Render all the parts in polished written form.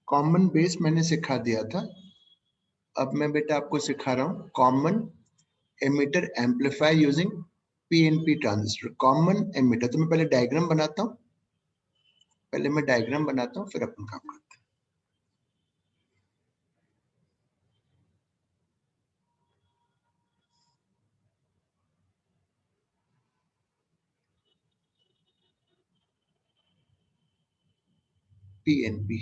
Common base मैंने सिखा दिया था, अब मैं बेटा आपको सिखा रहा हूँ common emitter amplifier using PNP transistor. Common emitter, तो मैं पहले डायग्राम बनाता हूँ, फिर अपन काम करते हैं। PNP,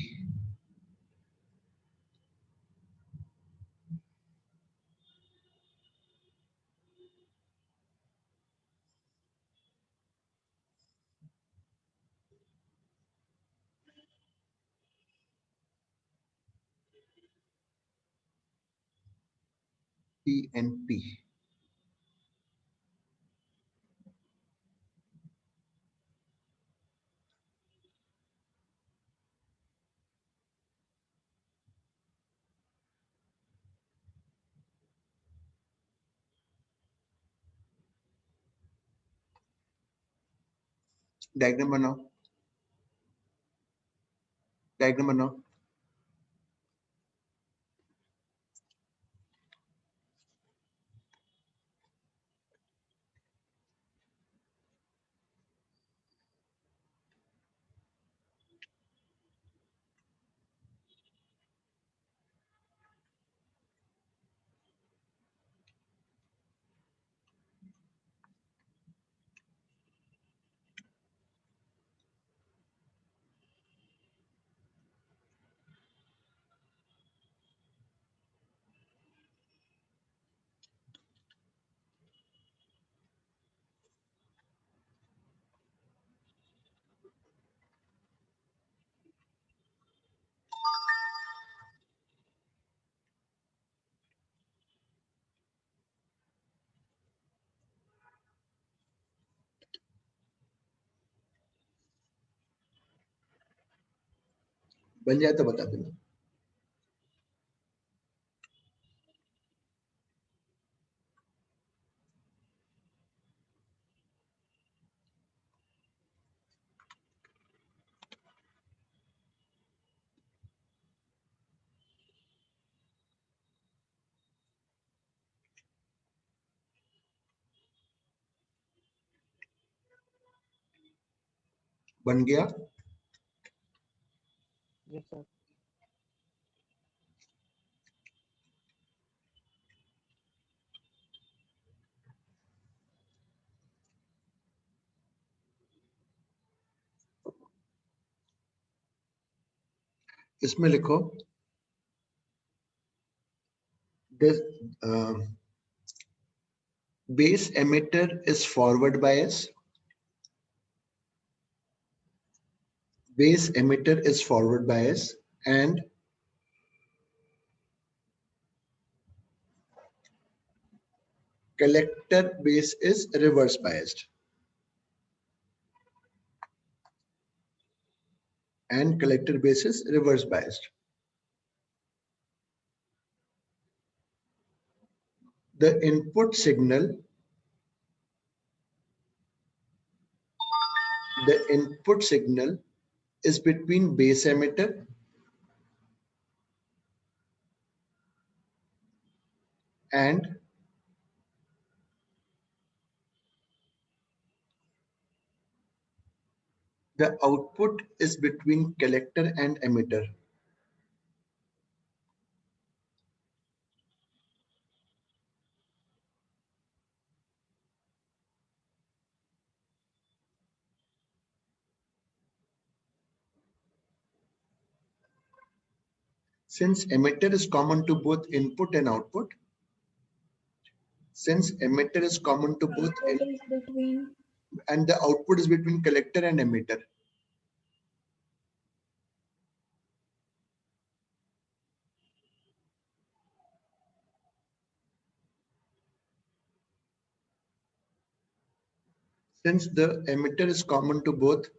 PNP. डायग्राम बनाओ, डायग्राम बनाओ। बन जाए तो बता देना। बन गया? Yes sir. इसमें लिखो this base emitter is forward bias, base emitter is forward bias and collector base is reverse biased, and collector base is reverse biased. The input signal is between base emitter and the output is between collector and emitter. Since emitter is common to both input and output, and the output is between collector and emitter, since the emitter is common to both,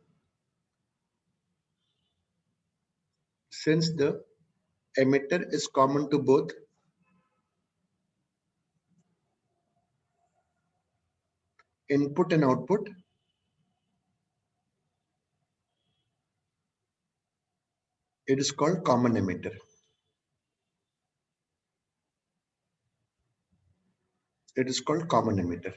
input and output, It is called common emitter. It is called common emitter.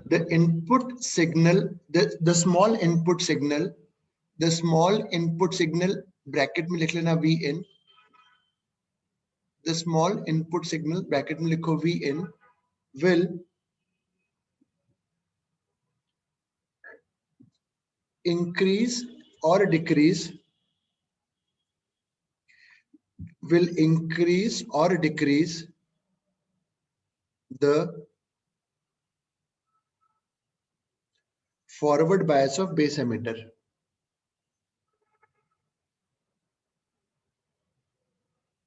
The input signal, the small input signal, bracket में लिख लेना V in. The small input signal bracket में लिखो V in will increase or decrease the forward bias of base emitter.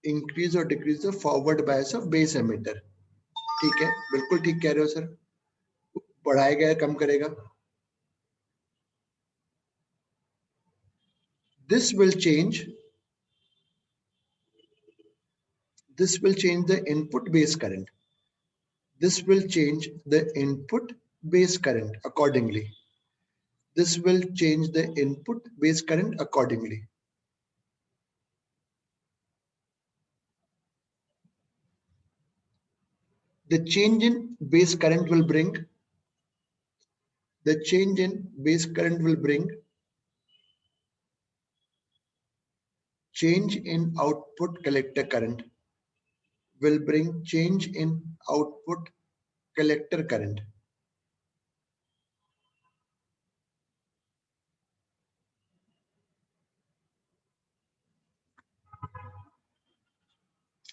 Increase or decrease the forward bias of base emitter. ठीक है, बिल्कुल ठीक कह रहे हो सर. बढ़ाएगा या कम करेगा? This will change the input base current. This will change the input base current accordingly. This will change the input base current accordingly. The change in base current will bring change in output collector current. Will bring change in output collector current.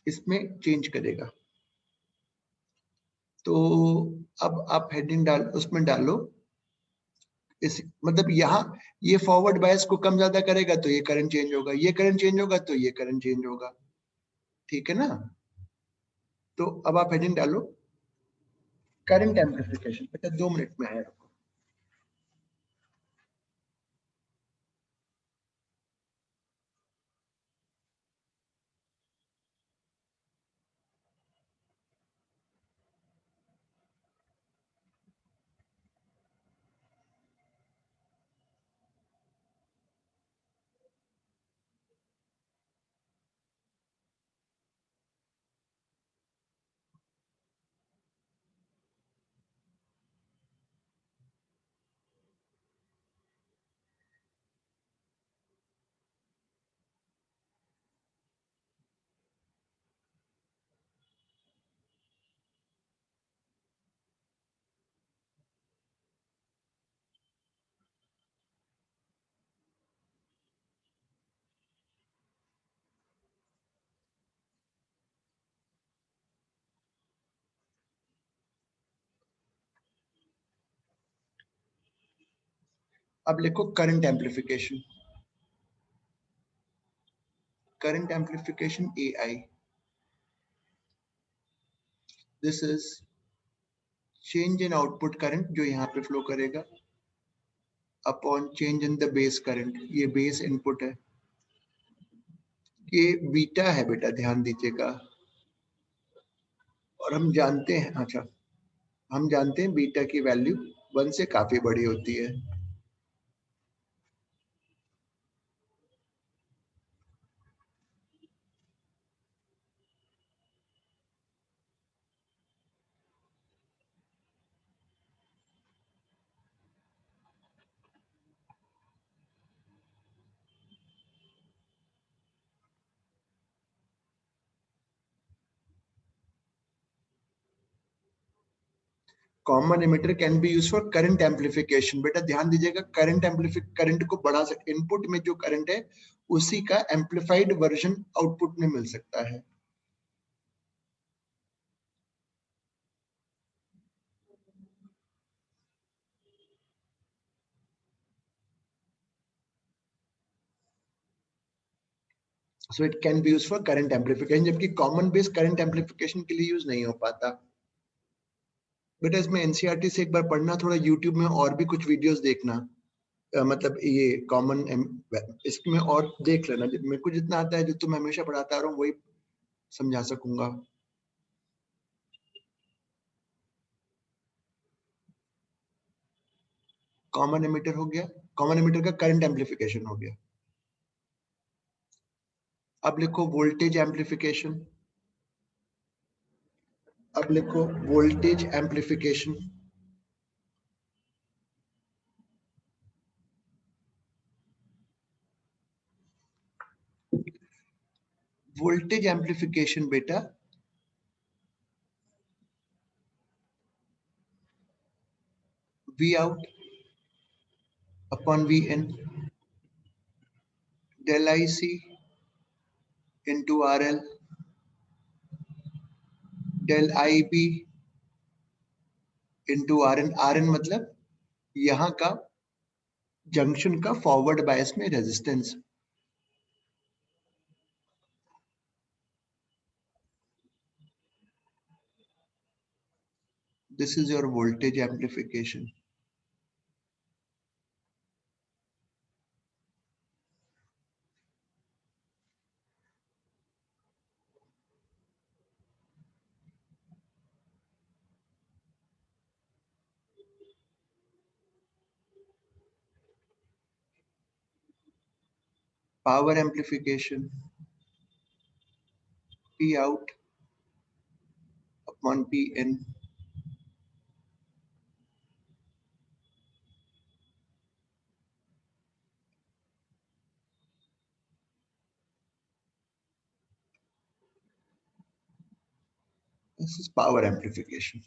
इसमें change करेगा. तो अब आप heading उसमें डालो. इस मतलब यहाँ ये फॉरवर्ड बायस को कम ज्यादा करेगा तो ये करंट चेंज होगा, ये करंट चेंज होगा तो ये करंट चेंज होगा. ठीक है ना? तो अब आप हेडिंग डालो करंट एम्प्लीफिकेशन. बेटा 2 मिनट में है. अब लिखो current amplification. Current amplification AI. This is change in output current जो यहाँ पे फ्लो करेगा upon change in the base current. ये बेस इनपुट है, ये बीटा है बेटा, ध्यान दीजिएगा. और हम जानते हैं, अच्छा हम जानते हैं बीटा की वैल्यू 1 से काफी बड़ी होती है. Common emitter can be use for current amplification. बेटा ध्यान दीजिएगा, करंट को बढ़ा सकते, इनपुट में जो करंट है उसी का एम्प्लीफाइड वर्जन आउटपुट में मिल सकता है. So it can be use for current amplification, जबकि कॉमन बेस करंट एम्प्लीफिकेशन के लिए यूज नहीं हो पाता. बेटा इसमें एनसीईआरटी से एक बार पढ़ना, थोड़ा यूट्यूब में और भी कुछ वीडियोस देखना. मतलब ये कॉमन इसमें और देख लेना. मेरे को जितना आता है, जो तुम हमेशा पढ़ाता रहा हूँ वही समझा सकूंगा. कॉमन एमिटर हो गया, कॉमन एमिटर का करंट एम्पलीफिकेशन हो गया। अब लिखो वोल्टेज एम्पलीफिकेशन, अब लिखो वोल्टेज एम्पलीफिकेशन। वोल्टेज एम्पलीफिकेशन बेटा V out upon Vin del IC into RL del IB into RN। RN मतलब यहाँ का जंक्शन का फॉरवर्ड बायस में resistance. This is your voltage amplification. Power amplification, P out upon P in this is power amplification.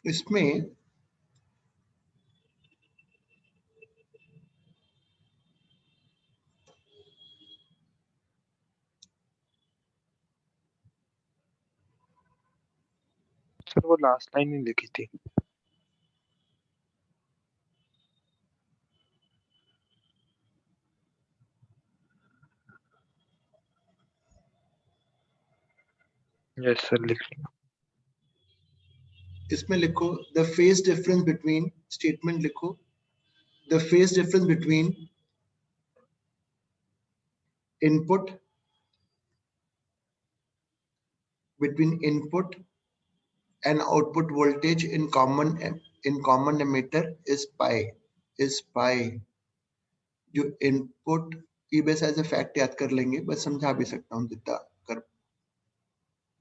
इसमें sir वो last line ही लिखी थी। यस सर लिख लिया। इसमें लिखो the phase difference between, statement लिखो the phase difference between input and output voltage in common emitter is pi। जो इनपुट की बेस एज ए फैक्ट याद कर लेंगे, बस समझा भी सकता हूँ जितना कर।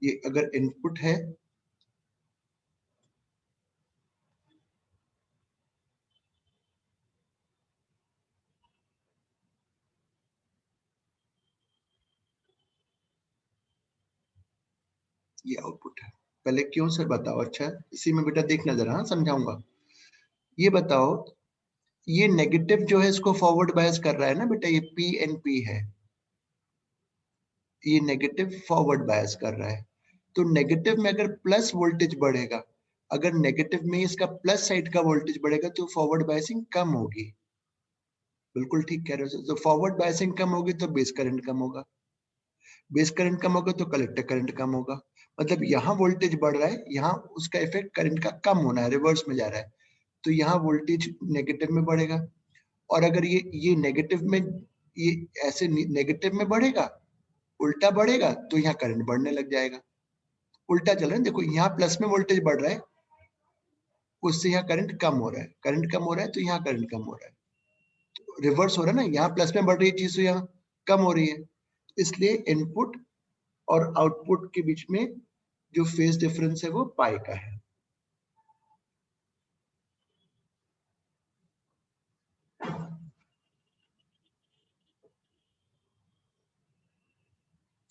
ये अगर इनपुट है ये आउटपुट है। पहले क्यों सर बताओ, अच्छा इसी में बेटा देखना जरा, हाँ समझाऊंगा। ये बताओ ये नेगेटिव जो है इसको फॉरवर्ड बायस कर रहा है ना बेटा, ये पी एन पी है, ये नेगेटिव फॉरवर्ड बायस कर रहा है। तो नेगेटिव में अगर प्लस वोल्टेज बढ़ेगा, अगर नेगेटिव में इसका प्लस साइड का वोल्टेज बढ़ेगा तो फॉरवर्ड बायसिंग कम होगी। बिल्कुल ठीक कह रहे हो। तो फॉरवर्ड बायसिंग कम होगी तो बेस करंट कम होगा, बेस करंट कम होगा तो कलेक्टर करंट कम होगा। मतलब यहाँ वोल्टेज बढ़ रहा है, यहाँ उसका इफेक्ट करंट का कम होना है, रिवर्स में जा रहा है, तो यहाँ वोल्टेज नेगेटिव में बढ़ेगा। और अगर ये नेगेटिव में, ये ऐसे नेगेटिव में बढ़ेगा, उल्टा बढ़ेगा तो यहाँ करंट बढ़ने लग जाएगा। उल्टा चल रहा है, देखो यहाँ प्लस में वोल्टेज बढ़ रहा है, उससे यहाँ करंट कम हो रहा है, करंट कम हो रहा है तो यहाँ करंट कम हो रहा है, रिवर्स हो रहा है ना, यहाँ प्लस में बढ़ रही चीज तो यहाँ कम हो रही है। इसलिए इनपुट और आउटपुट के बीच में जो फेज डिफरेंस है वो पाई का है।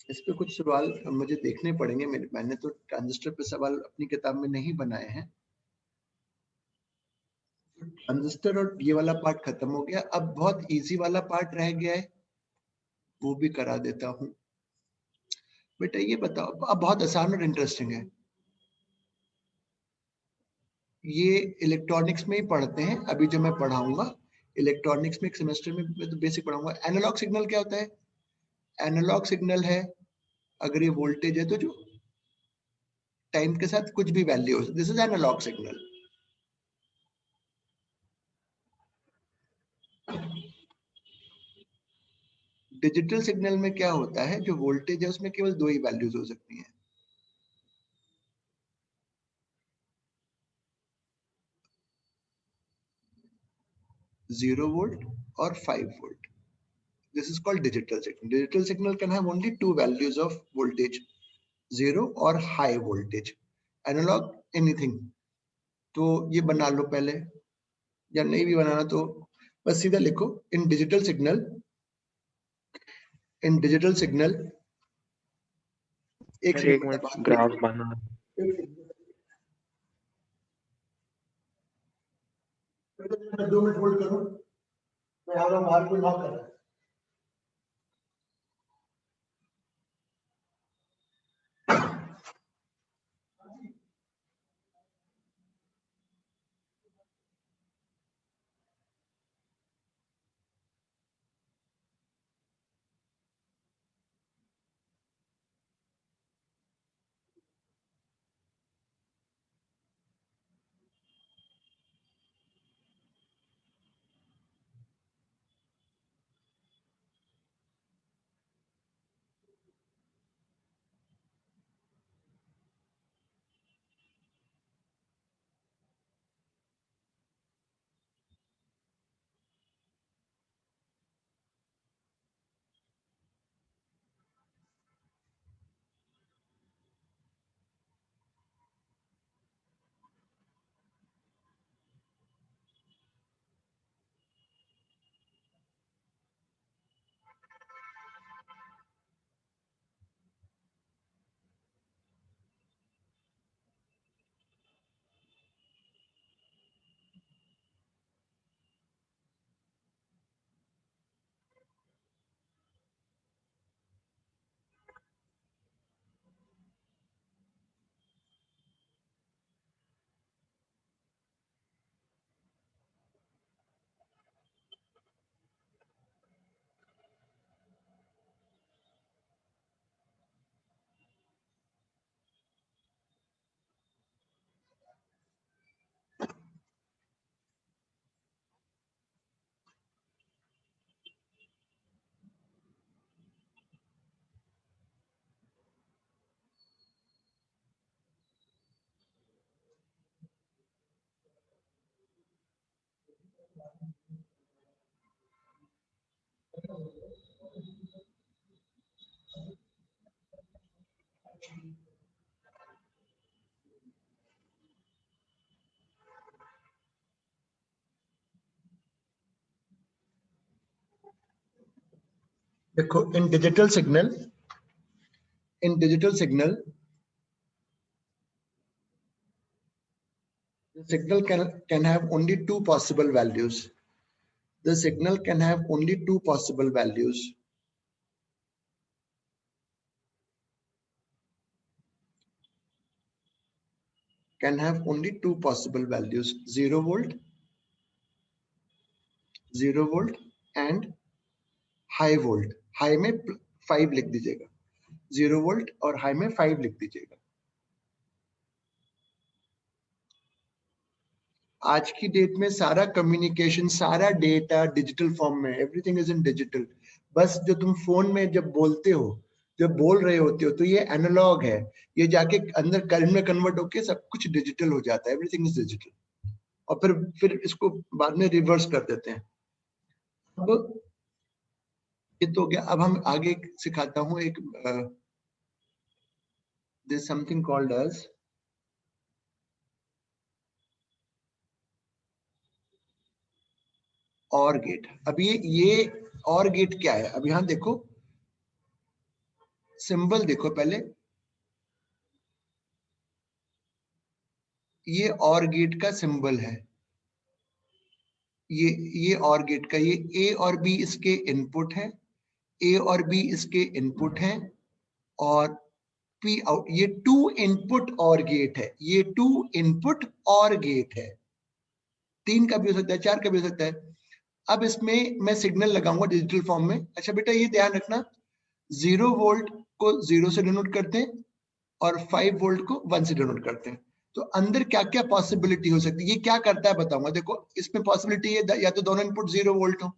इस पे कुछ सवाल मुझे देखने पड़ेंगे, मैंने तो ट्रांजिस्टर पे सवाल अपनी किताब में नहीं बनाए हैं। ट्रांजिस्टर और ये वाला पार्ट खत्म हो गया। अब बहुत इजी वाला पार्ट रह गया है, वो भी करा देता हूं। बेटा ये बताओ, अब बहुत आसान और इंटरेस्टिंग है, ये इलेक्ट्रॉनिक्स में ही पढ़ते हैं अभी जो मैं पढ़ाऊंगा। इलेक्ट्रॉनिक्स में एक सेमेस्टर में मैं तो बेसिक पढ़ाऊंगा। एनालॉग सिग्नल क्या होता है? एनालॉग सिग्नल है, अगर ये वोल्टेज है तो जो टाइम के साथ कुछ भी value, this is analogue signal. Digital signal में क्या होता है, जो वोल्टेज है उसमें केवल दो ही वैल्यूज हो सकती हैं, 0 वोल्ट और 5 volt. This is called digital signal. Digital signal can have only to values of voltage, 0 और हाई वोल्टेज। Analogue anything. तो ये बना लो पहले, या नहीं भी बनाना तो बस सीधा लिखो, इन डिजिटल सिग्नल, इन डिजिटल सिग्नल। एक मेरे सेकंड एक बेटा, मिनट बात ग्राफ लिख, बना। बेटा 2 मिनट होल्ड करो, मैं आ रहा हूँ बाहर, कोई नॉक कर रहा है। देखो, इन digital signal, in digital signal, the signal can have only two possible values. The signal can have only two possible values. Can have only two possible values, 0 volt, 0 volt and high volt. High में 5 लिख दीजिएगा, 0 volt और high में 5 लिख दीजिएगा। आज की date में सारा कम्युनिकेशन, सारा डेटा डिजिटल फॉर्म में, एवरीथिंग इज इन डिजिटल। बस जो तुम फोन में जब बोलते हो, जब बोल रहे होते हो, तो ये एनालॉग है, ये जाके अंदर करंट में कन्वर्ट होके सब कुछ डिजिटल हो जाता है, एवरीथिंग इज डिजिटल। और फिर इसको बाद में रिवर्स कर देते हैं। अब ये तो हो गया। अब हम आगे सिखाता हूँ एक, दिस समथिंग कॉल्ड एज और गेट। अब ये और गेट क्या है? अब यहां देखो, सिंबल देखो पहले, ये और गेट का सिंबल है। ये और गेट का, ये ए और बी इसके इनपुट है, ए और बी इसके इनपुट हैं, और पी आउट, ये 2 इनपुट और गेट है, ये 2 इनपुट और गेट है। 3 का भी हो सकता है, 4 का भी हो सकता है। अब इसमें मैं सिग्नल लगाऊंगा डिजिटल फॉर्म में। अच्छा बेटा ये ध्यान रखना, 0 वोल्ट को 0 से डिनोट करते हैं और 5 वोल्ट को 1 से डिनोट करते हैं। तो अंदर क्या क्या पॉसिबिलिटी हो सकती है, ये क्या करता है बताऊंगा। देखो इसमें पॉसिबिलिटी है या तो दोनों इनपुट 0 वोल्ट हो,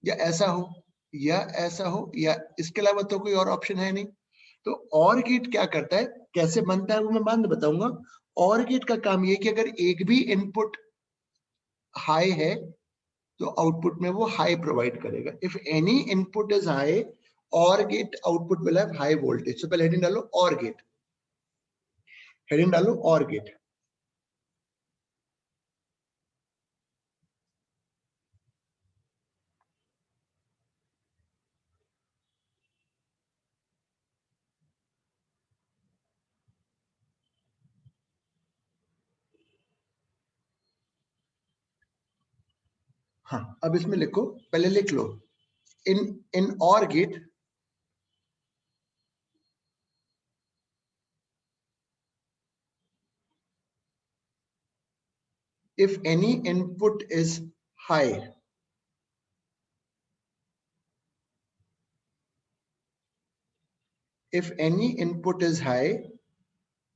या ऐसा हो, या ऐसा हो, या इसके अलावा तो कोई और ऑप्शन है नहीं। तो और गेट क्या करता है, कैसे बनता है वो मैं बाद में बताऊंगा। और गेट का काम ये कि अगर एक भी इनपुट हाई है तो आउटपुट में वो हाई प्रोवाइड करेगा। If any input is high, OR gate output will have high voltage. तो पहले हेडिंग डालो और गेट, हेडिंग डालो और गेट। हाँ अब इसमें लिखो, पहले लिख लो, इन इन और gate if any input is high, if any input is high,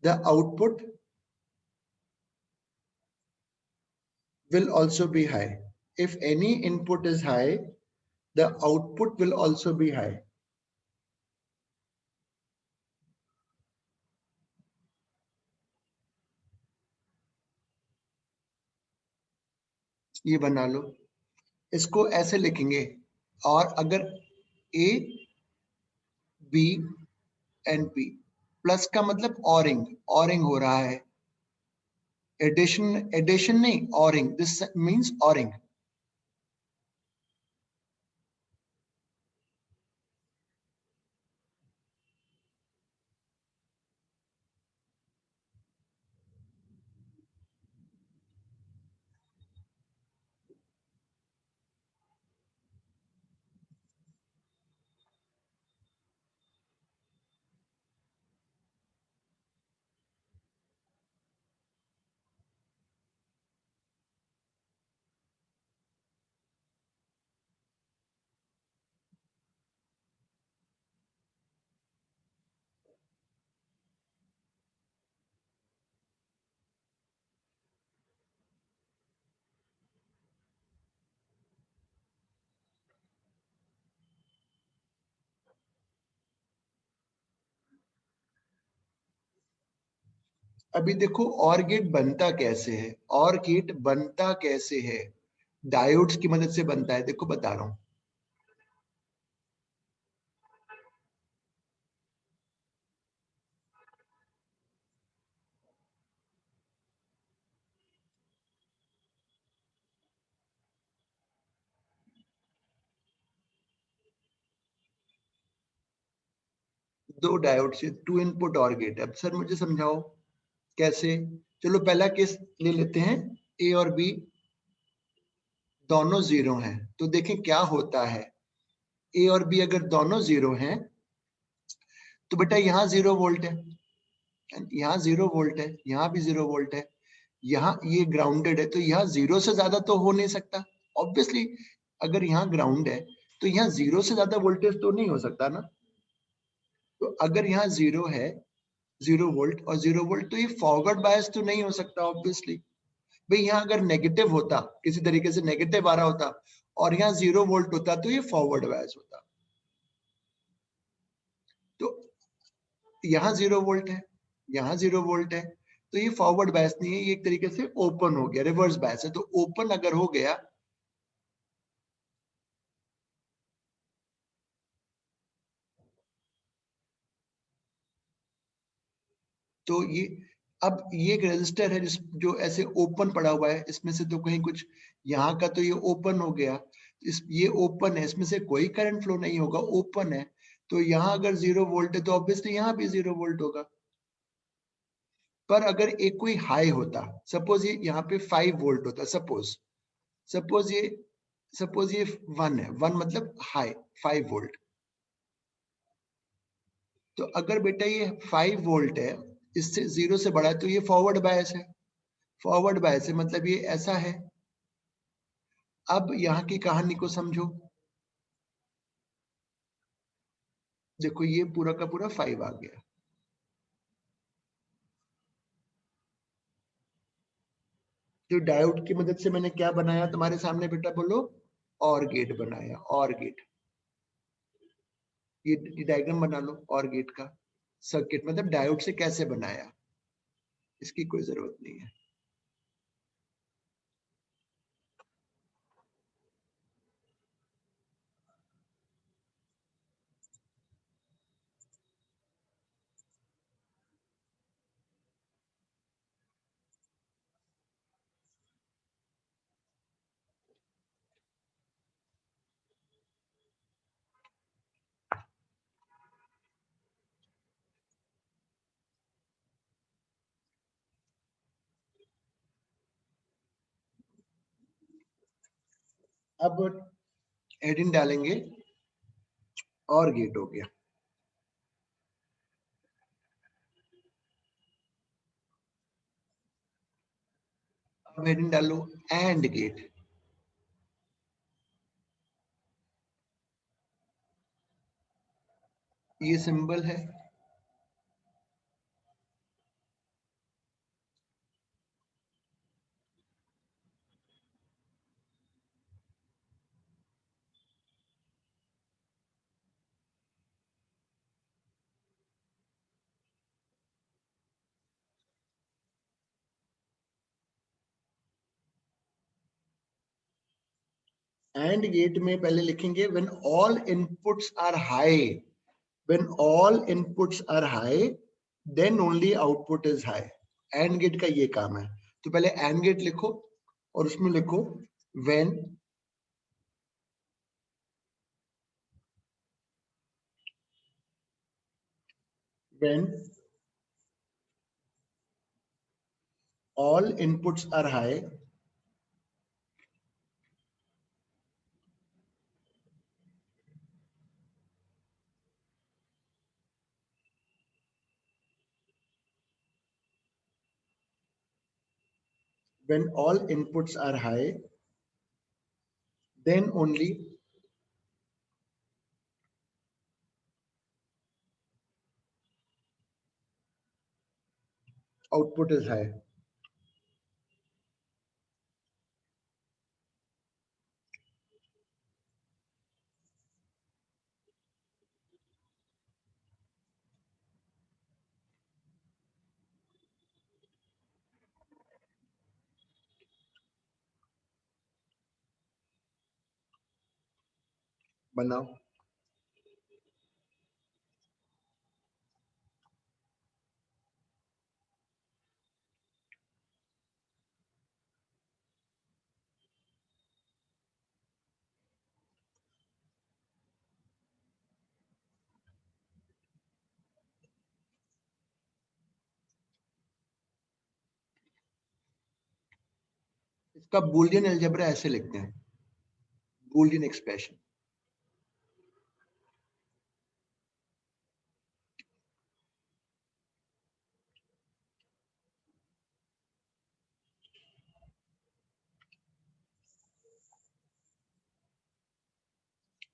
the output will also be high. If any input is high, the output will also be high. ये बना लो, इसको ऐसे लिखेंगे। और अगर A, B and P, plus का मतलब ORing, ORing हो रहा है, एडिशन, एडिशन नहीं ऑरिंग, दिस मींस ऑरिंग। अभी देखो और गेट बनता कैसे है, और गेट बनता कैसे है, डायोड्स की मदद से बनता है। देखो बता रहा हूं, दो डायोड से 2 इनपुट और गेट। अब सर मुझे समझाओ कैसे। चलो पहला केस ले लेते हैं, ए और बी दोनों 0 हैं। तो देखें क्या होता है, ए और बी अगर दोनों 0 हैं तो बेटा यहाँ 0 वोल्ट है, यहाँ 0 वोल्ट है, यहाँ भी 0 वोल्ट है, यहाँ ये ग्राउंडेड है, तो यहाँ 0 से ज्यादा तो हो नहीं सकता ऑब्वियसली। अगर यहाँ ग्राउंड है तो यहाँ 0 से ज्यादा वोल्टेज तो नहीं हो सकता ना। तो अगर यहाँ 0 है, 0 वोल्ट और 0 वोल्ट, तो ये फॉरवर्ड बायस तो नहीं हो सकता ऑब्वियसली। भाई यहाँ अगर नेगेटिव होता, किसी तरीके से नेगेटिव आ रहा होता और यहाँ 0 वोल्ट होता तो ये फॉरवर्ड बायस होता। तो यहाँ 0 वोल्ट है, यहाँ 0 वोल्ट है, तो ये फॉरवर्ड बायस नहीं है, ये एक तरीके से ओपन हो गया, रिवर्स बायस है। तो ओपन अगर हो गया तो ये, अब ये एक रेजिस्टर है जिस जो ऐसे ओपन पड़ा हुआ है, इसमें से तो कहीं कुछ, यहाँ का तो ये ओपन हो गया, ये ओपन है, इसमें से कोई करंट फ्लो नहीं होगा, ओपन है। तो यहाँ अगर 0 वोल्ट है तो ऑब्वियसली यहाँ भी 0 वोल्ट होगा। पर अगर एक कोई हाई होता, सपोज ये यहाँ पे 5 वोल्ट होता, सपोज सपोज ये 1 है, 1 मतलब हाई 5 वोल्ट। तो अगर बेटा ये 5 वोल्ट है, इससे 0 से बड़ा है, तो ये फॉरवर्ड बायस है। फॉरवर्ड बायस है मतलब ये ऐसा है। अब यहाँ की कहानी को समझो। देखो ये पूरा का पूरा 5 आ गया। तो डायोड की मदद से मैंने क्या बनाया तुम्हारे सामने बेटा, बोलो, और गेट बनाया, और गेट। ये डायग्राम बना लो और गेट का। सर्किट मतलब डायोड से कैसे बनाया, इसकी कोई जरूरत नहीं है। अब हेडिंग डालेंगे और गेट हो गया। अब हेडिंग डालो एंड गेट। ये सिंबल है। एंड गेट में पहले लिखेंगे when all inputs are high. When all inputs are high then only output is high. And gate का ये काम है। तो पहले एंड गेट लिखो और उसमें लिखो when when all inputs are high, when all inputs are high, then only output is high. बनाओ। इसका बूलियन अलजेब्रा ऐसे लिखते हैं, बूलियन एक्सप्रेशन।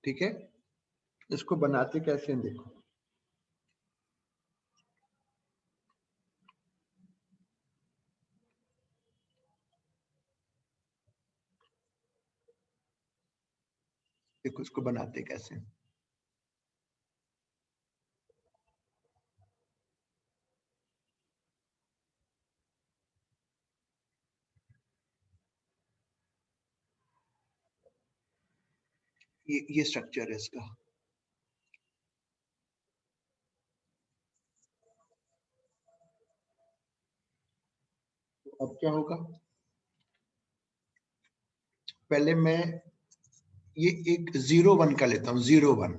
ठीक है, इसको बनाते कैसे हैं देखो। देखो इसको बनाते कैसे हैं। ये स्ट्रक्चर है इसका। तो अब क्या होगा, पहले मैं ये एक 0 1 का लेता हूं, 0 1,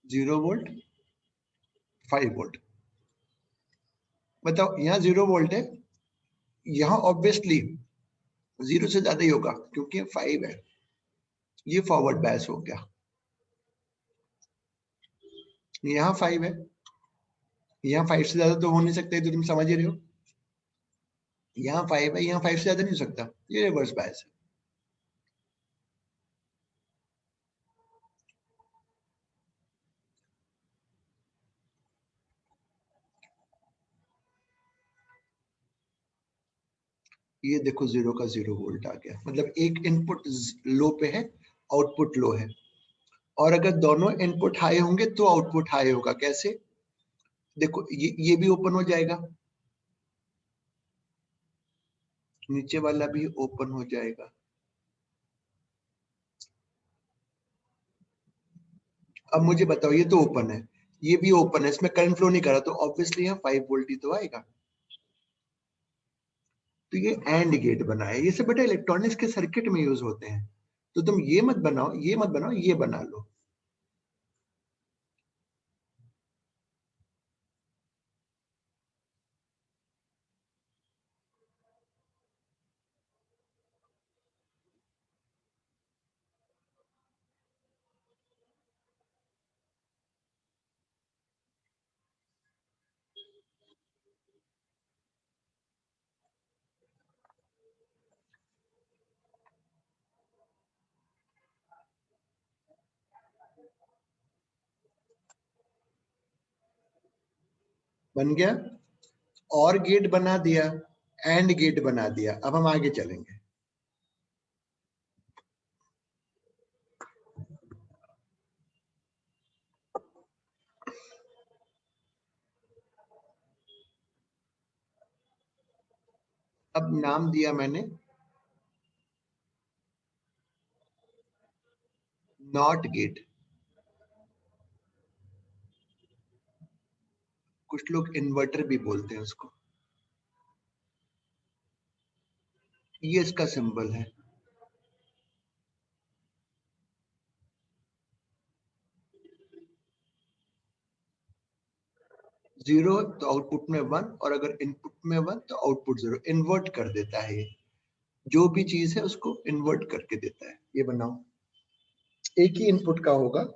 0 वोल्ट 5 वोल्ट। बताओ यहाँ 0 वोल्ट है, यहाँ ऑब्वियसली 0 से ज्यादा ही होगा क्योंकि 5 है, ये फॉरवर्ड बायस हो गया। यहाँ 5 है, यहाँ 5 से ज्यादा तो हो नहीं सकता, तो तुम समझ ही रहे हो। यहाँ 5 है, यहाँ 5 से ज्यादा नहीं हो सकता, ये रिवर्स बायस है। ये देखो 0 का 0 वोल्ट आ गया, मतलब एक इनपुट लो पे है, आउटपुट लो है। और अगर दोनों इनपुट हाई होंगे तो आउटपुट हाई होगा। कैसे? देखो ये भी ओपन हो जाएगा, नीचे वाला भी ओपन हो जाएगा। अब मुझे बताओ, ये तो ओपन है, ये भी ओपन है, इसमें करंट फ्लो नहीं कर रहा, तो ऑब्वियसली यहाँ 5 वोल्ट ही तो आएगा। तो ये एंड गेट बना है, ये सब बेटा इलेक्ट्रॉनिक्स के सर्किट में यूज होते हैं। तो तुम ये मत बनाओ, ये मत बनाओ, ये बना लो। बन गया, और गेट बना दिया, एंड गेट बना दिया। अब हम आगे चलेंगे। अब नाम दिया मैंने नॉट गेट, कुछ लोग इन्वर्टर भी बोलते हैं उसको। ये इसका सिंबल है। जीरो तो आउटपुट में 1, और अगर इनपुट में 1 तो आउटपुट 0। इन्वर्ट कर देता है ये, जो भी चीज है उसको इन्वर्ट करके देता है। ये बनाओ, एक ही इनपुट का होगा।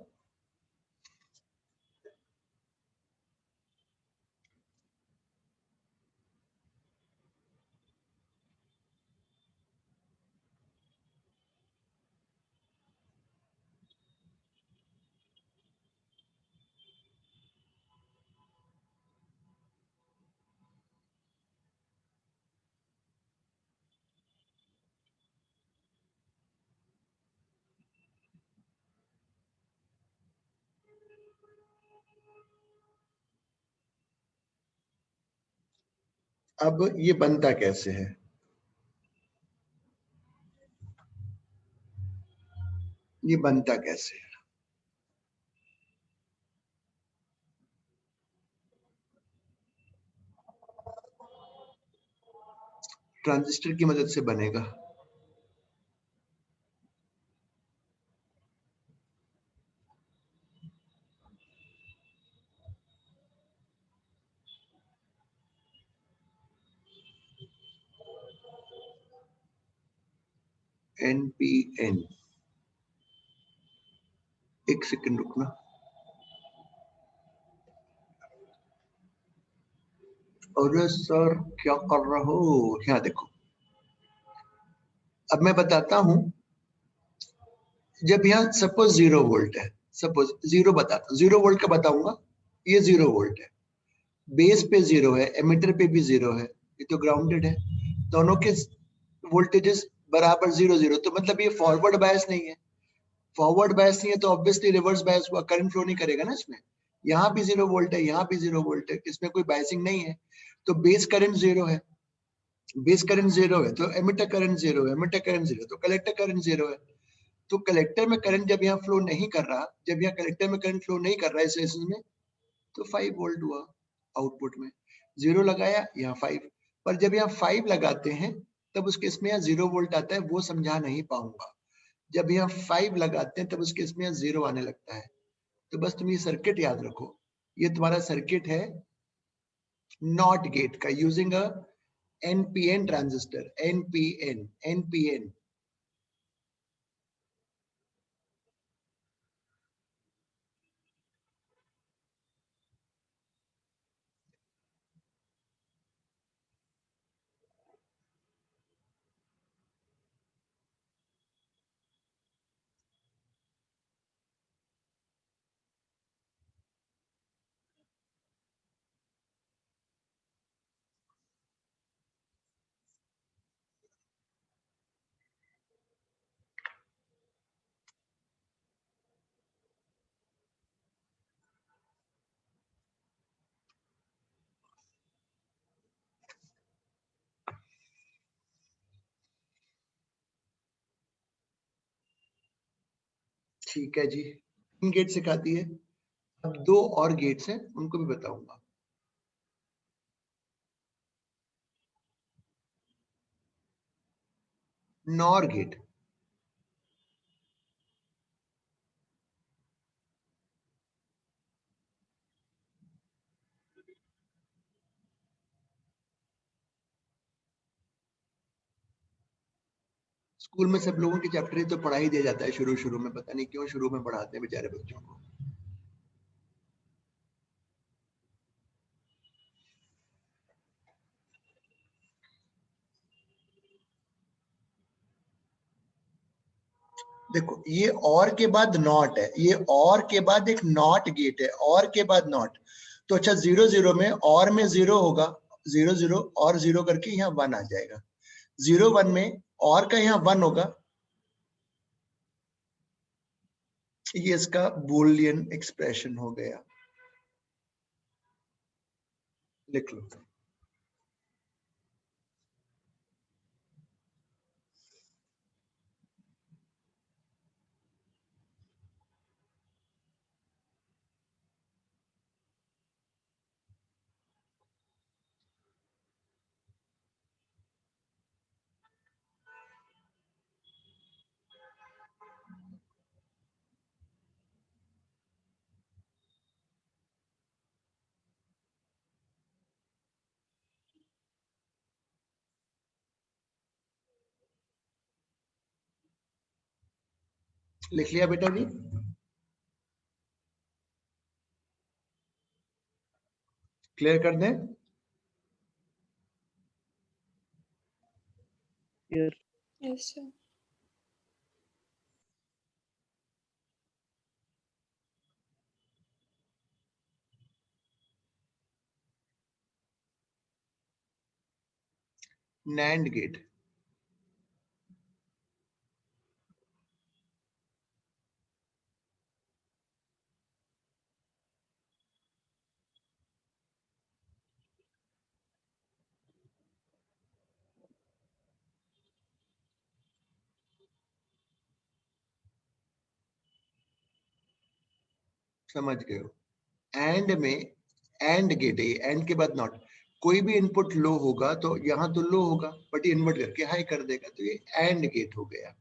अब ये बनता कैसे है? ये बनता कैसे है? ट्रांजिस्टर की मदद से बनेगा। NPN, एक सेकंड रुकना। अरे सर क्या कर रहे हो? यहाँ देखो, अब मैं बताता हूं। जब यहाँ सपोज 0 वोल्ट है, सपोज 0 बताता, 0 वोल्ट का बताऊंगा। ये 0 वोल्ट है, बेस पे 0 है, एमिटर पे भी 0 है, ये तो ग्राउंडेड है। दोनों के वोल्टेजेस बराबर 0 0, तो मतलब ये फॉरवर्ड बायस नहीं है। फॉरवर्ड बायस नहीं है तो ऑब्वियसली रिवर्स बायस हुआ, करंट फ्लो नहीं करेगा ना इसमें। यहाँ भी 0 वोल्ट है, यहाँ भी 0 वोल्ट है, इसमें कोई बायसिंग नहीं है। तो बेस करंट 0 है, बेस करंट 0 है, तो एमिटर करंट 0 है, एमिटर करंट 0, तो कलेक्टर करंट 0 है। तो कलेक्टर में करंट जब यहाँ फ्लो नहीं कर रहा, जब यहाँ कलेक्टर में करंट फ्लो नहीं कर रहा है इस सेशन में, तो 5 वोल्ट हुआ आउटपुट में। 0 लगाया, यहाँ 5। पर जब यहाँ 5 लगाते हैं तब उसके इसमें यहाँ 0 वोल्ट आता है, वो समझा नहीं पाऊंगा। जब यहाँ 5 लगाते हैं तब उसके इसमें यहाँ 0 आने लगता है। तो बस तुम ये सर्किट याद रखो, ये तुम्हारा सर्किट है नॉट गेट का, using a NPN transistor, NPN, NPN. ठीक है जी, 3 गेट सिखा दिए। अब 2 और गेट्स हैं, उनको भी बताऊंगा। नॉर गेट, स्कूल में सब लोगों के चैप्टर ही तो पढ़ा ही दिया जाता है शुरू शुरू में, पता नहीं क्यों शुरू में पढ़ाते हैं बेचारे बच्चों को। देखो ये और के बाद नॉट है, ये और के बाद एक नॉट गेट है, और के बाद नॉट। तो अच्छा 0 0 में और में 0 होगा, 0 0 और 0 करके यहाँ 1 आ जाएगा। 0 1 में और का यहाँ 1 होगा, ये इसका बूलियन एक्सप्रेशन हो गया। लिख लो। लिख लिया बेटा जी? क्लियर कर दें? Yes sir. नैंड गेट, समझ गए हो? एंड में एंड गेट है, एंड के बाद नॉट। कोई भी इनपुट लो होगा तो यहाँ तो लो होगा, बट ये इन्वर्ट करके हाई कर देगा, तो ये एंड गेट हो गया।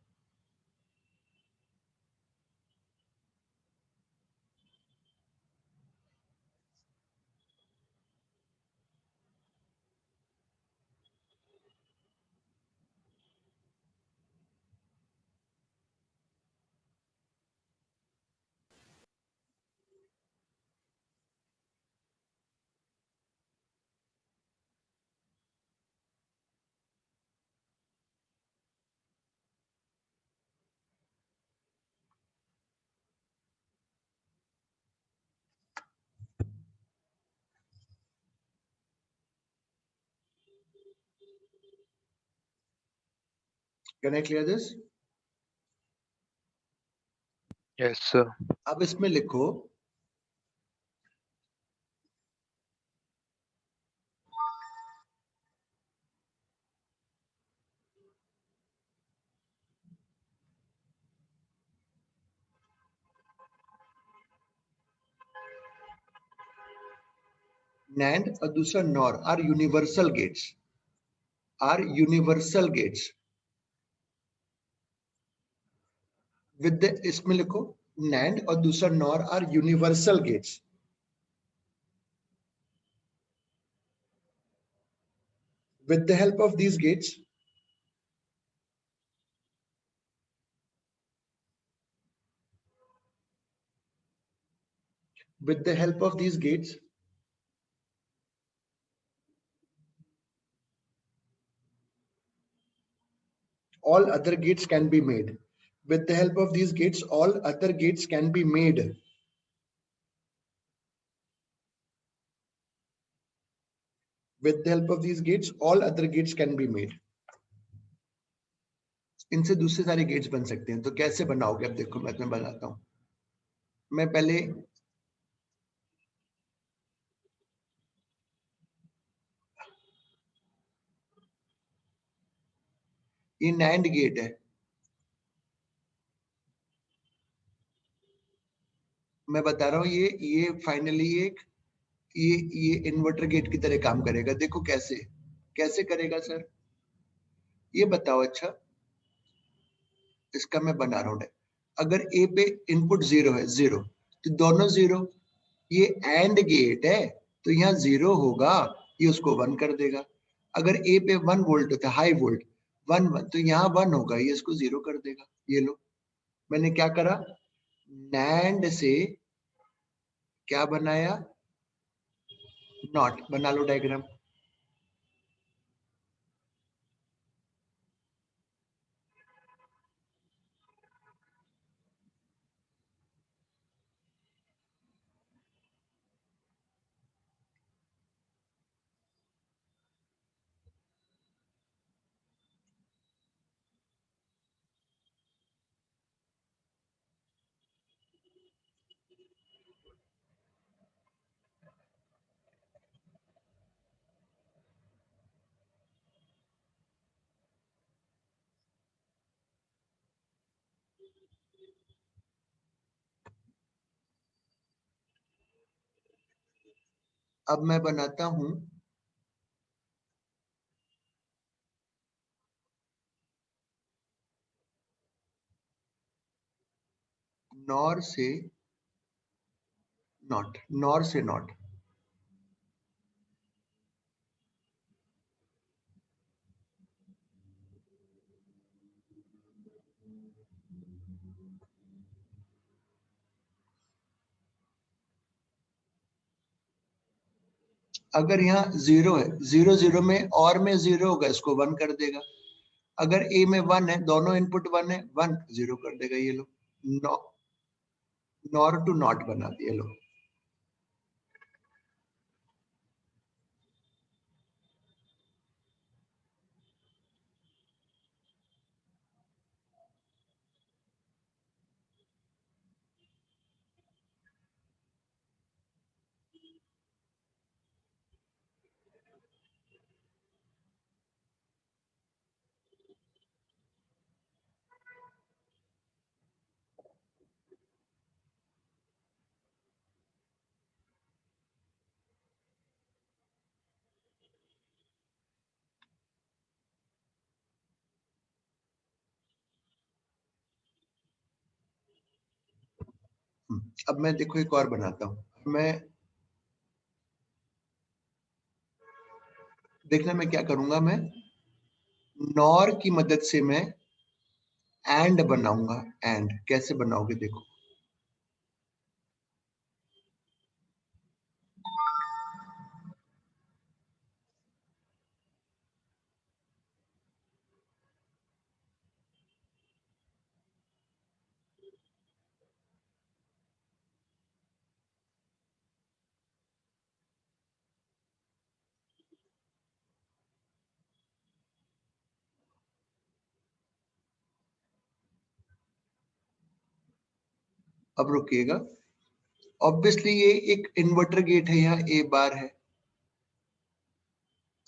Can I clear this? Yes sir. अब इसमें लिखो NAND और दूसरा NOR are universal gates, are universal gates with, इसमें लिखो NAND और दूसरा NOR are universal gates with the help of these gates, all other gates can be made. With the help of these gates, all other gates can be made. With the help of these gates, all other gates can be made. इनसे दूसरे सारे gets बन सकते हैं. तो कैसे बनाओगे? अब देखो मैं तुम्हें बताता हूं. मैं पहले ये NAND गेट है. मैं बता रहा हूँ ये फाइनली ये इन्वर्टर गेट की तरह काम करेगा. देखो कैसे करेगा सर, ये बताओ. अच्छा, इसका मैं बना रहा हूँ. अगर ए पे इनपुट 0 है, 0, तो दोनों 0. ये एंड गेट है तो यहाँ 0 होगा, ये उसको 1 कर देगा. अगर ए पे 1 वोल्ट होता है, हाई वोल्ट 1 तो यहाँ 1 होगा, ये इसको 0 कर देगा. ये लो, मैंने क्या करा, NAND से क्या बनाया, नॉट. बना लो डायग्राम. अब मैं बनाता हूं नॉर से नॉट, नॉर से नॉट. अगर यहाँ 0 है, 0 0 में और में 0 होगा, इसको 1 कर देगा. अगर ए में 1 है, दोनों इनपुट 1 है, 1 0 कर देगा. ये लो, नॉर टू नॉट बना दिया. लो, अब मैं देखो एक और बनाता हूं. मैं देखना मैं क्या करूंगा, मैं नॉर की मदद से मैं एंड बनाऊंगा. एंड कैसे बनाओगे देखो. अब रुकिएगा. ऑब्वियसली ये एक इन्वर्टर गेट है, यहाँ ए बार है.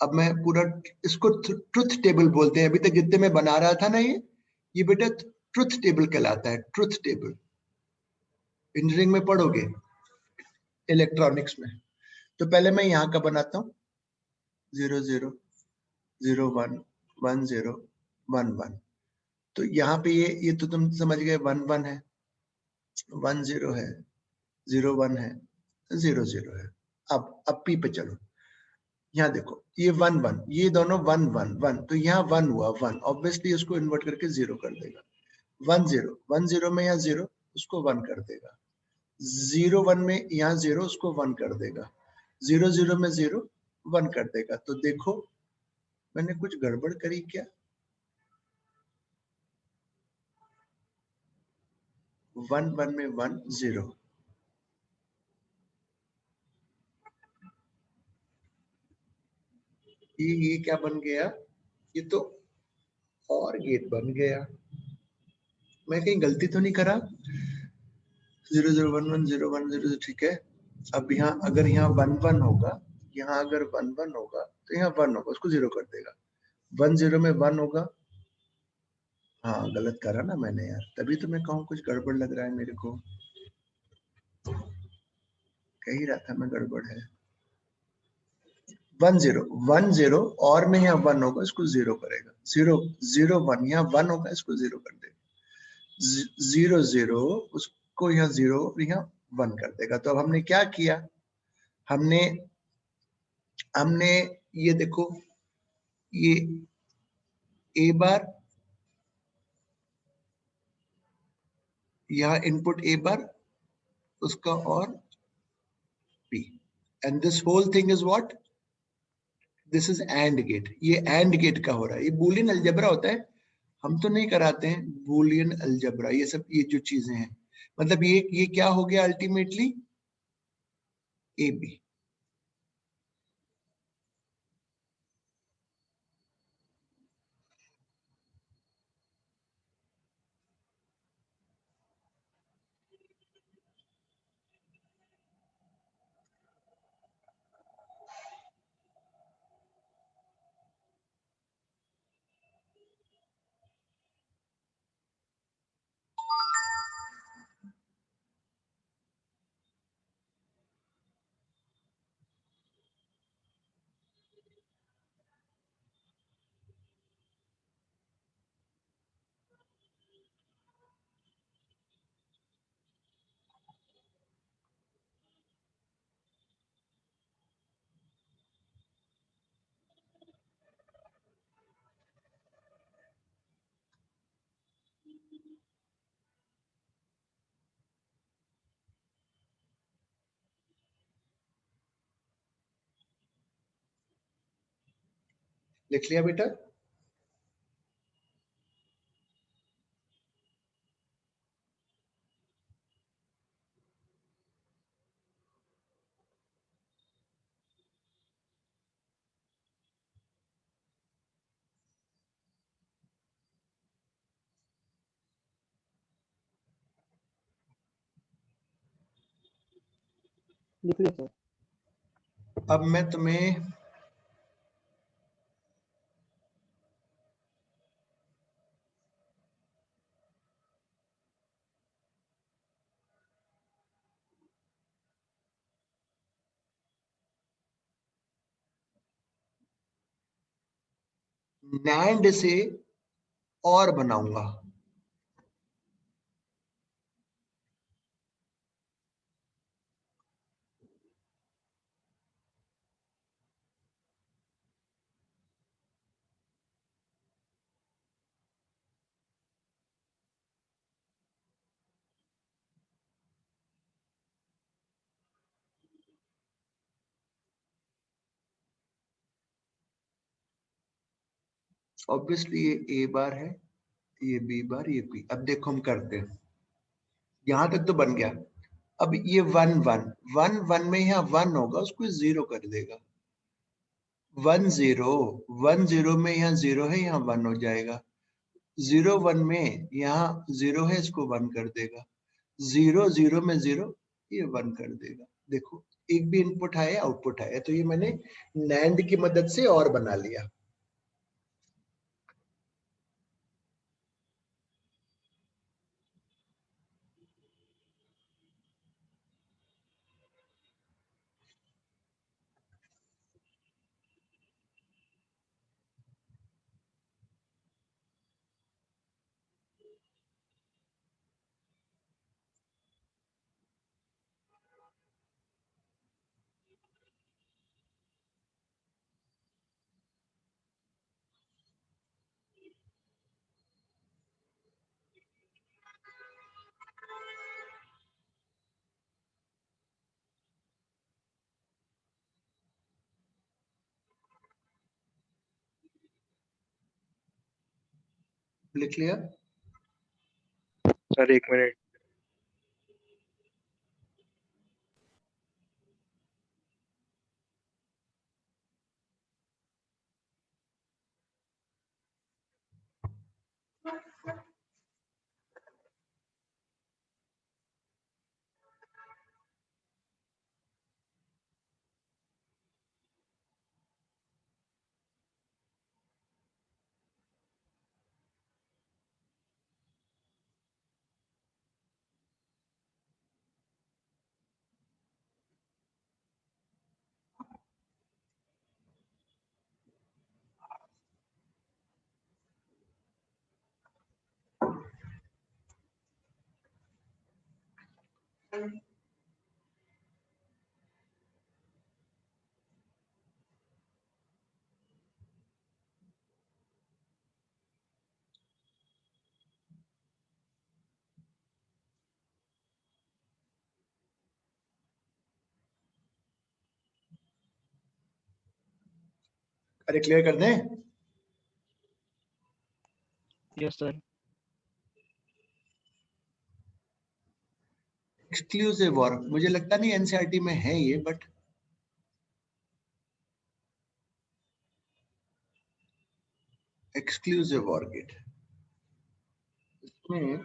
अब मैं पूरा इसको ट्रुथ टेबल बोलते हैं. अभी तक जितने मैं बना रहा था ना, ये बेटा ट्रुथ टेबल कहलाता है. ट्रुथ टेबल इंजीनियरिंग में पढ़ोगे, इलेक्ट्रॉनिक्स में. तो पहले मैं यहाँ का बनाता हूँ. 0 0 0 1 1 0 1 1. तो यहाँ पे ये तो तुम समझ गए, 1 1 है, 1 0 है, 0 1 है, 0 0 है. अब पी पे चलो. यहाँ देखो ये 1 1, ये दोनों 1 1 1, तो यहाँ 1 हुआ 1, ऑब्वियसली इसको इन्वर्ट करके 0 कर देगा। 1 0 1 0 में यहाँ 0, उसको 1 कर देगा। 0 1 में यहाँ 0, उसको 1 कर देगा। 0 0 में 0, 1 कर देगा। तो देखो मैंने कुछ गड़बड़ करी क्या? 1 1 में 1 0, ये क्या बन गया? ये तो और गेट बन गया। मैं कहीं गलती तो नहीं करा? 0 0 1 1 0 1 0, ठीक है। अब यहाँ अगर यहाँ 1 1 होगा, यहाँ अगर 1 1 होगा तो यहाँ 1 होगा, उसको 0 कर देगा। 1 0 में 1 होगा। हाँ गलत करा ना मैंने यार, तभी तो मैं कहूँ कुछ गड़बड़ लग रहा है मेरे को। कह ही रहा था मैं गड़बड़ है। 1 0 1 0 और में यहाँ 1 होगा, इसको 0 करेगा। 0 0 1, यहाँ 1 होगा, इसको 0 कर देगा। 0 0, उसको यहाँ 0 और यहाँ 1 कर देगा। तो अब हमने क्या किया? हमने हमने ये देखो, ये ए बार, यहाँ इनपुट ए बार, उसका और P, and this whole thing is what? This is and gate. ये एंड गेट का हो रहा है। ये बूलियन अलजेब्रा होता है, हम तो नहीं कराते हैं बूलियन अलजेब्रा, ये सब ये जो चीजें हैं। मतलब ये क्या हो गया अल्टीमेटली? A B. लिख लिया बेटा? लिख लिया सर। अब मैं तुम्हें नैंड से और बनाऊंगा। ऑब्वियसली ये ए बार है, ये बी बार, ये पी। अब देखो हम करते हैं, यहां तक तो बन गया। अब ये 1 1 1 1 में यहाँ 1 होगा, उसको 0 कर देगा। 1 0 1 0 में यहाँ 0 है, यहाँ 1 हो जाएगा। 0 1 में यहाँ 0 है, इसको 1 कर देगा। 0 0 में 0, ये 1 कर देगा। देखो एक भी इनपुट आया, आउटपुट आया। तो ये मैंने नैंड की मदद से और बना लिया। लिख लिया? सर एक मिनट। अरे क्लियर कर दें? Yes sir. एक्सक्लूसिव और मुझे लगता नहीं एनसीईआरटी में है ये, बट एक्सक्लूसिव और गेट, इसमें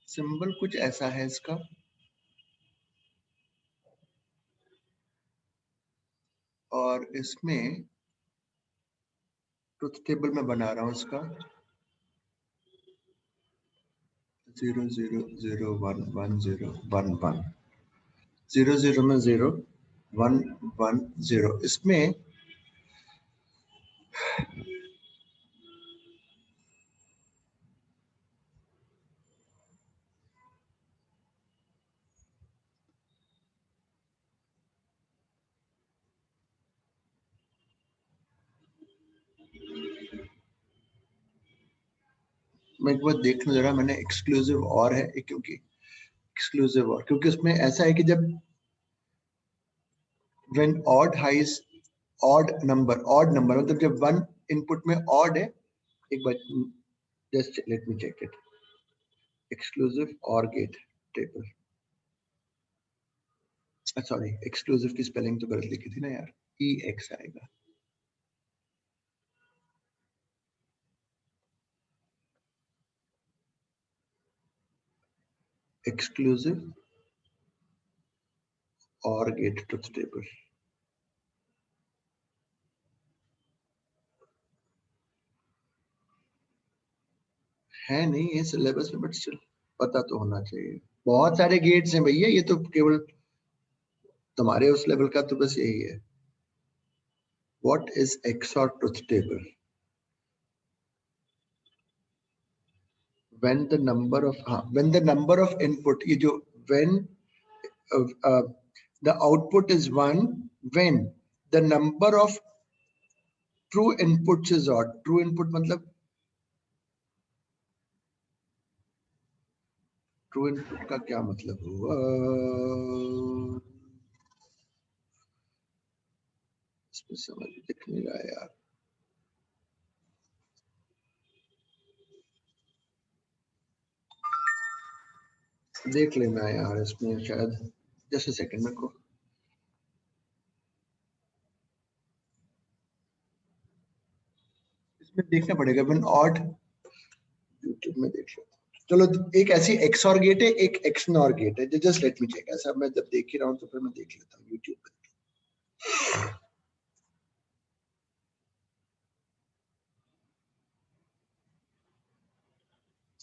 सिंबल कुछ ऐसा है इसका, और इसमें ट्रुथ टेबल में बना रहा हूं इसका 0001101 00 में 0 1 1 0। इसमें मैं एक बार देखना जरा, मैंने एक्सक्लूसिव और है क्योंकि एक्सक्लूसिव और क्योंकि उसमें ऐसा है कि जब when odd highs odd number मतलब जब वन इनपुट में ऑड है, एक बार just let me check it, exclusive OR gate table, sorry exclusive की स्पेलिंग तो गलत लिखी थी ना यार, ई एक्स आएगा। Exclusive OR gate truth table है नहीं ये सिलेबस में, बट स्टिल पता तो होना चाहिए। बहुत सारे गेट्स हैं भैया, ये तो केवल तुम्हारे उस लेवल का तो बस यही है। What is XOR truth table? when the number of when the number of input, ये जो when the output is 1 when the number of true inputs is odd। true input मतलब ट्रू इनपुट का क्या मतलब हुआ, इसमें समझ दिख नहीं रहा है यार। देख लेना यार इसमें शायद, जस्ट अ सेकंड मेरे को इसमें देखना पड़ेगा। वन ऑड यूट्यूब में देख लेता हूँ। चलो एक ऐसी एक्स और गेट है, एक एक्स नॉर गेट है, जस्ट लेट मी चेक। ऐसा मैं जब देख ही रहा हूँ तो फिर मैं देख लेता हूँ यूट्यूब पे।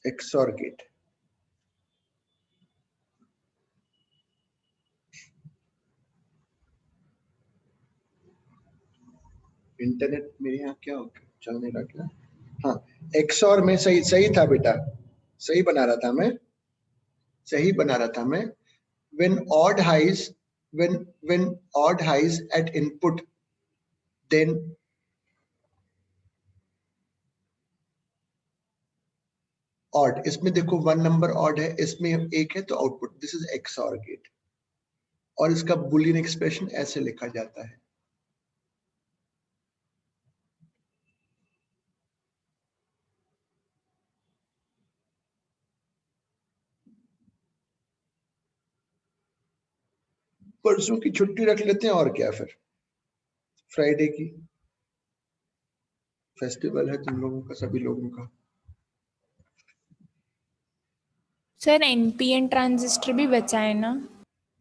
एक्स और गेट, इंटरनेट मेरे यहाँ क्या हो गया, चल नहीं रहा क्या? हाँ, एक्स और में सही सही था बेटा, सही बना रहा था मैं, सही बना रहा था मैं। when odd highs when odd highs at input, then odd, इसमें देखो वन नंबर ऑड है, इसमें एक है तो आउटपुट, दिस इज एक्स और गेट, और इसका बुलियन एक्सप्रेशन ऐसे लिखा जाता है। परसों की छुट्टी रख लेते हैं, और क्या फिर, फ्राइडे की फेस्टिवल है तुम लोगों का, सभी लोगों का। सर एनपीएन ट्रांजिस्टर भी बचा है ना?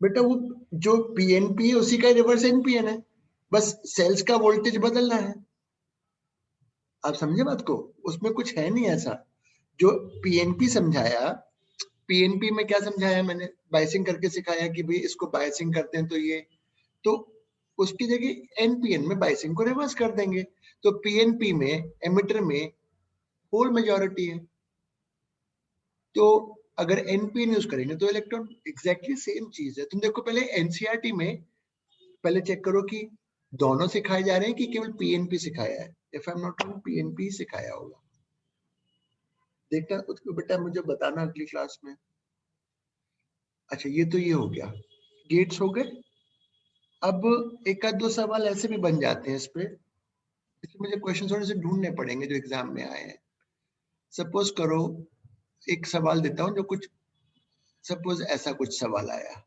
बेटा वो जो पीएनपी है उसी का रिवर्स एनपीएन है, बस सेल्स का वोल्टेज बदलना है। आप समझे बात को, उसमें कुछ है नहीं ऐसा। जो पीएनपी समझाया, पीएनपी में क्या समझाया मैंने, बायसिंग करके सिखाया कि भाई इसको बायसिंग करते हैं तो ये, तो उसकी जगह एनपीएन में बायसिंग को रिवर्स कर देंगे। तो पीएनपी में एमिटर में होल मेजॉरिटी है, तो अगर एनपीएन यूज करेंगे तो इलेक्ट्रॉन, एग्जैक्टली सेम चीज है। तुम देखो पहले एनसीईआरटी में पहले चेक करो कि दोनों सिखाए जा रहे हैं कि केवल पीएनपी सिखाया है। If I am not wrong PNP सिखाया होगा, देखना उसको बेटा, मुझे बताना अगली क्लास में। अच्छा ये तो ये हो गया, गेट्स हो गए। अब एक आध दो सवाल ऐसे भी बन जाते हैं इस पे, इसमें मुझे क्वेश्चन थोड़े से ढूंढने पड़ेंगे जो एग्जाम में आए हैं। सपोज करो एक सवाल देता हूं जो कुछ, सपोज ऐसा कुछ सवाल आया,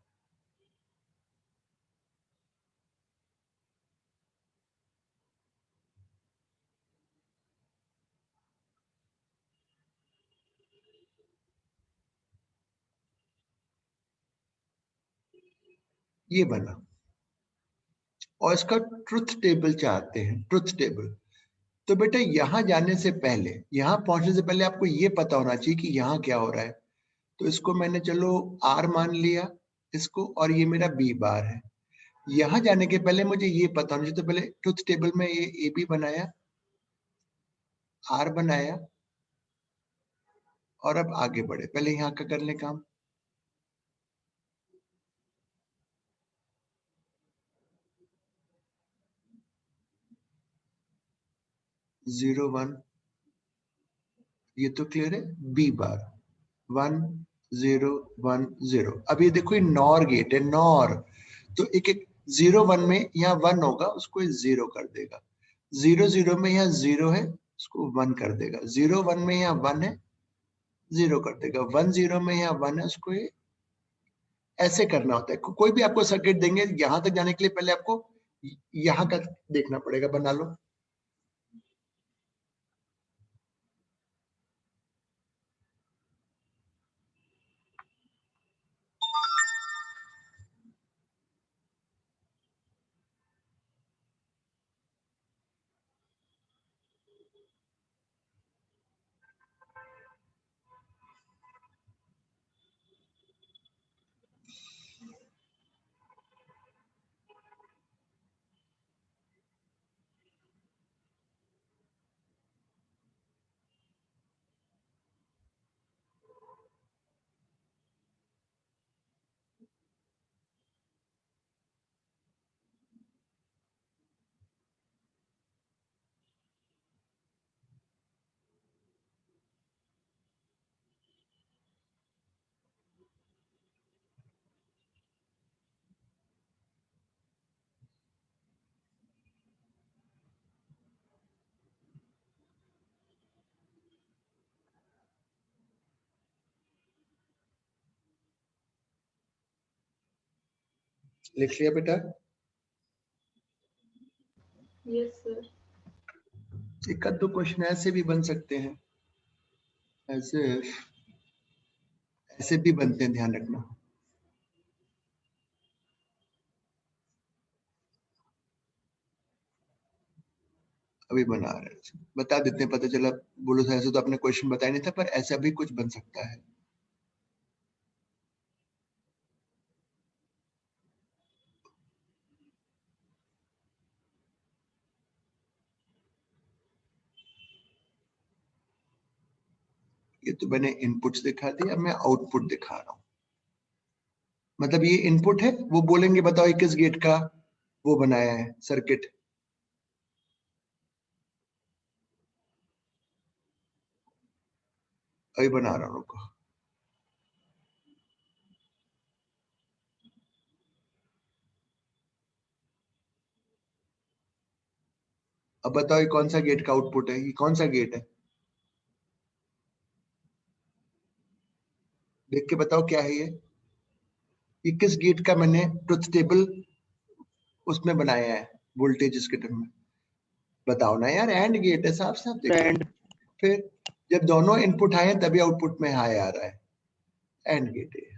ये बना और इसका ट्रुथ टेबल चाहते हैं, ट्रुथ टेबल। तो बेटा यहां जाने से पहले, यहां पहुंचने से पहले आपको ये पता होना चाहिए कि यहाँ क्या हो रहा है। तो इसको मैंने चलो आर मान लिया इसको, और ये मेरा बी बार है। यहां जाने के पहले मुझे ये पता होना चाहिए, तो पहले ट्रुथ टेबल में ये ए बी बनाया, आर बनाया, और अब आगे बढ़े। पहले यहाँ का कर ले काम, 0 1, ये तो क्लियर है। B bar 1 0 1 0। अब ये देखो ये नॉर गेट है, नॉर, तो एक एक 0 1 में यहाँ 1 होगा, उसको 0 कर देगा। 0 0 में यहाँ 0 है, उसको 1 कर देगा। 0 1 में यहाँ 1 है, 0 कर देगा। 1 0 में यहाँ 1 है, उसको ये ऐसे करना होता है। कोई भी आपको सर्किट देंगे, यहां तक जाने के लिए पहले आपको यहाँ का देखना पड़ेगा, बना लो। लिख लिया बेटा? Yes sir. एक आध दो क्वेश्चन ऐसे भी बन सकते हैं, ऐसे ऐसे भी बनते हैं, ध्यान रखना। अभी बना रहे हैं, बता देते हैं, पता चला बोलो ऐसे तो आपने क्वेश्चन बताया नहीं था, पर ऐसा भी कुछ बन सकता है। ये तो मैंने इनपुट्स दिखा दिया, मैं आउटपुट दिखा रहा हूं। मतलब ये इनपुट है, वो बोलेंगे बताओ ये किस गेट का वो बनाया है सर्किट। अभी बना रहा हूं, रुको। अब बताओ ये कौन सा गेट का आउटपुट है, ये कौन सा गेट है, देख के बताओ क्या है ये। ये किस गेट का मैंने ट्रुथ टेबल उसमें बनाया है वोल्टेज के टर्म में, बताओ ना यार। एंड गेट है, साफ साफ देखो। एंड फिर जब दोनों इनपुट हाई हैं तभी आउटपुट में हाई आ रहा है, एंड गेट है।